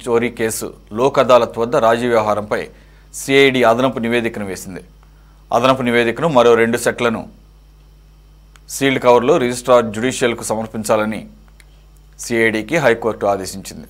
చోరీ కేసు లోక్ అదాలత్ వద్ద రాజీ వ్యవహారంపై సిఐడి అదనపు నివేదికను వేసింది. అదనపు నివేదికను మరో 2 సెట్లను సీల్డ్ కవర్లో రిజిస్ట్రార్ జ్యుడిషియల్కు సమర్పించాలని సిఐడికి హైకోర్టు ఆదేశించింది.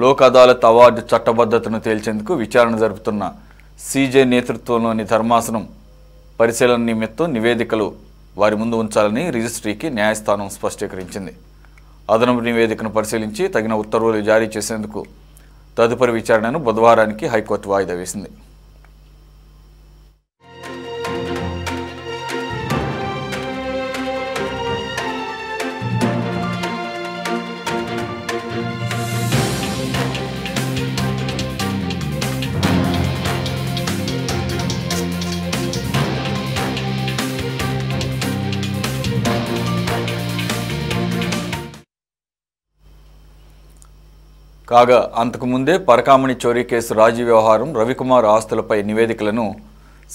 లోక్ అదాలత్ అవార్డు చట్టబద్ధతను తేల్చేందుకు విచారణ జరుపుతున్న సీజే నేతృత్వంలోని ధర్మాసనం పరిశీలన నిమిత్తం నివేదికలు వారి ముందు ఉంచాలని రిజిస్ట్రీకి న్యాయస్థానం స్పష్టీకరించింది. అదనపు నివేదికను పరిశీలించి తగిన ఉత్తర్వులు జారీ చేసేందుకు తదుపరి విచారణను బుధవారానికి హైకోర్టు వాయిదా వేసింది. కాగా అంతకుముందే పరకామణి చోరీ కేసు రాజీ వ్యవహారం రవికుమార్ ఆస్తులపై నివేదికలను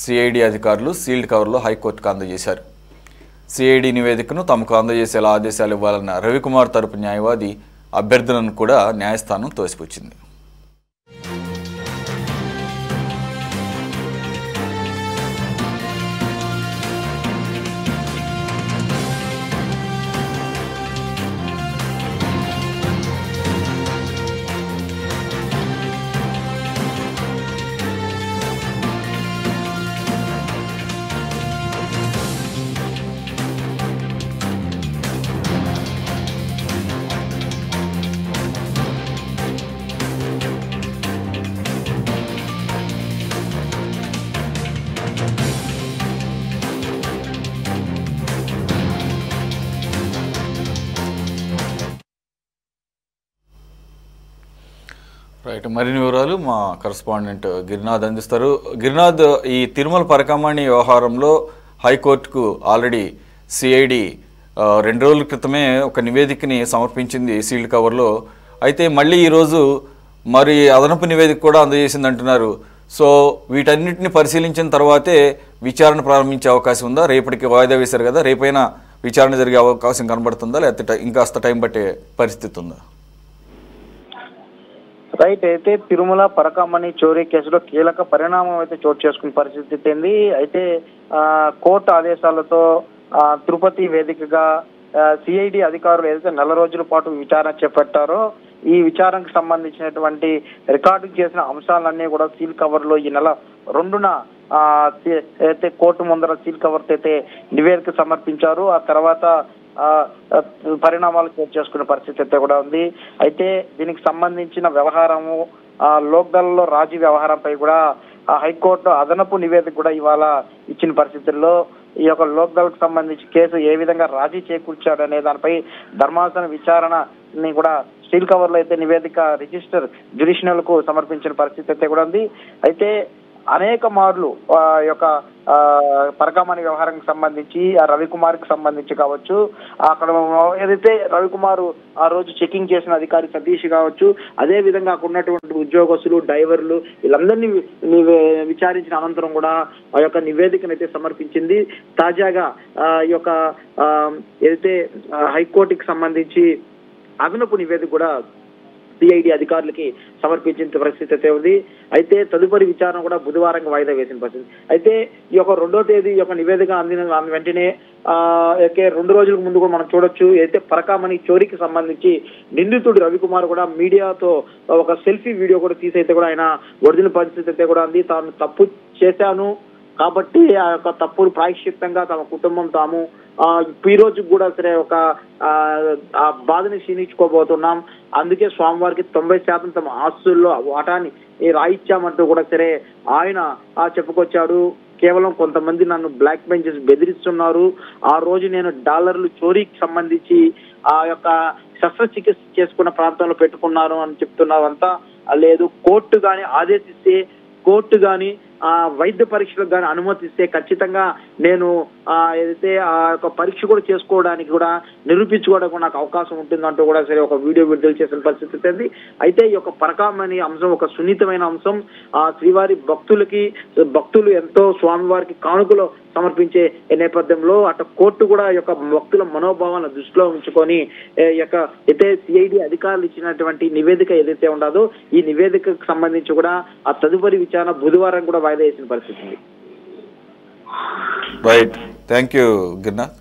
సిఐడి అధికారులు సీల్డ్ కవర్లో హైకోర్టుకు అందజేశారు. సిఐడి నివేదికను తమకు అందజేసేలా ఆదేశాలు ఇవ్వాలన్న రవికుమార్ తరపు న్యాయవాది అభ్యర్థులను కూడా న్యాయస్థానం తోసిపుచ్చింది. రైట్, మరిన్ని వివరాలు మా కరెస్పాండెంట్ గిరినాథ్ అందిస్తారు. గిరినాథ్, ఈ తిరుమల పరకామణి వ్యవహారంలో హైకోర్టుకు ఆల్రెడీ సిఐడి 2 రోజుల క్రితమే ఒక నివేదికని సమర్పించింది సీల్డ్ కవర్లో. అయితే మళ్ళీ ఈరోజు మరి అదనపు నివేదిక కూడా అందజేసింది అంటున్నారు. సో వీటన్నిటిని పరిశీలించిన తర్వాతే విచారణ ప్రారంభించే అవకాశం ఉందా? రేపటికి వాయిదా వేశారు కదా, రేపైనా విచారణ జరిగే అవకాశం కనబడుతుందా, లేకపోతే ఇంకాస్త టైం పట్టే పరిస్థితి ఉందా? రైట్, అయితే తిరుమల పరకామణి చోరీ కేసులో కీలక పరిణామం అయితే చోటు చేసుకునే పరిస్థితి ఉంది. అయితే కోర్టు ఆదేశాలతో తిరుపతి వేదికగా సిఐడి అధికారులు ఏదైతే 4 రోజుల పాటు విచారణ చేపట్టారో ఈ విచారణకు సంబంధించినటువంటి రికార్డు చేసిన అంశాలన్నీ కూడా సీల్ కవర్ లో ఈ నెల 2న అయితే కోర్టు ముందర సీల్ కవర్ అయితే నివేదిక సమర్పించారు. ఆ తర్వాత పరిణామాలు చోటు చేసుకునే పరిస్థితి అయితే కూడా ఉంది. అయితే దీనికి సంబంధించిన వ్యవహారము లోక్దల్లో రాజీ వ్యవహారంపై కూడా హైకోర్టు అదనపు నివేదిక కూడా ఇవాళ ఇచ్చిన పరిస్థితుల్లో ఈ యొక్క లోక్దల్కు సంబంధించి కేసు ఏ విధంగా రాజీ చేకూర్చాడు అనే దానిపై ధర్మాసన విచారణని కూడా స్టీల్ కవర్ లో అయితే నివేదిక రిజిస్టర్ జ్యుడిషియల్ కు సమర్పించిన పరిస్థితి అయితే కూడా ఉంది. అయితే అనేక మార్లు యొక్క పరకామణి వ్యవహారానికి సంబంధించి రవికుమార్ కి సంబంధించి కావచ్చు, అక్కడ ఏదైతే రవికుమార్ ఆ రోజు చెకింగ్ చేసిన అధికారి సతీష్ కావచ్చు, అదే విధంగా అక్కడ ఉన్నటువంటి ఉద్యోగస్తులు, డ్రైవర్లు వీళ్ళందరినీ విచారించిన అనంతరం కూడా ఆ యొక్క నివేదికను అయితే సమర్పించింది. తాజాగా ఈ యొక్క ఏదైతే హైకోర్టుకి సంబంధించి అదనపు నివేదిక కూడా సిఐడి అధికారులకి సమర్పించిన పరిస్థితి అయితే ఉంది. అయితే తదుపరి విచారణ కూడా బుధవారం వాయిదా వేసిన పరిస్థితి. అయితే ఈ యొక్క 2వ తేదీ యొక్క నివేదిక అందిన వెంటనే 2 రోజుల ముందు కూడా మనం చూడొచ్చు, అయితే పరకామణి చోరీకి సంబంధించి నిందితుడు రవికుమార్ కూడా మీడియాతో ఒక సెల్ఫీ వీడియో కూడా తీసైతే కూడా ఆయన ఒరిజినల్ పరిస్థితి అయితే కూడా ఉంది. తాను తప్పు చేశాను కాబట్టి ఆ యొక్క తప్పులు ప్రాయశ్చిత్తంగా తమ కుటుంబం తాము ఈ రోజు కూడా సరే ఒక ఆ బాధని క్షీణించుకోబోతున్నాం, అందుకే స్వామివారికి 90% తమ ఆస్తుల్లో వాటాని రాయిచ్చామంటూ కూడా సరే ఆయన చెప్పుకొచ్చాడు. కేవలం కొంతమంది నన్ను బ్లాక్ మెయిల్ చేసి బెదిరిస్తున్నారు, ఆ రోజు నేను డాలర్లు చోరీకి సంబంధించి ఆ యొక్క శస్త్రచికిత్స చేసుకున్న ప్రాంతంలో పెట్టుకున్నారు అని చెప్తున్నారు. అంతా లేదు, కోర్టు గాని ఆదేశిస్తే కోర్టు గాని వైద్య పరీక్షలకు కానీ అనుమతిస్తే ఖచ్చితంగా నేను ఏదైతే ఆ యొక్క పరీక్ష కూడా చేసుకోవడానికి కూడా నిరూపించుకోవడానికి నాకు అవకాశం ఉంటుందంటూ కూడా సరే ఒక వీడియో విడుదల చేసిన పరిస్థితి ఉంది. అయితే ఈ యొక్క పరకామణి అంశం ఒక సున్నితమైన అంశం. శ్రీవారి భక్తులు ఎంతో స్వామివారికి కానుకలు సమర్పించే నేపథ్యంలో అటు కోర్టు కూడా ఈ యొక్క భక్తుల మనోభావాలను దృష్టిలో ఉంచుకొని అయితే సిఐడి అధికారులు ఇచ్చినటువంటి నివేదిక ఏదైతే ఉండదో ఈ నివేదికకు సంబంధించి కూడా ఆ తదుపరి విచారణ బుధవారం కూడా వాయిదా వేసిన పరిస్థితి ఉంది. Right, thank you Girinath.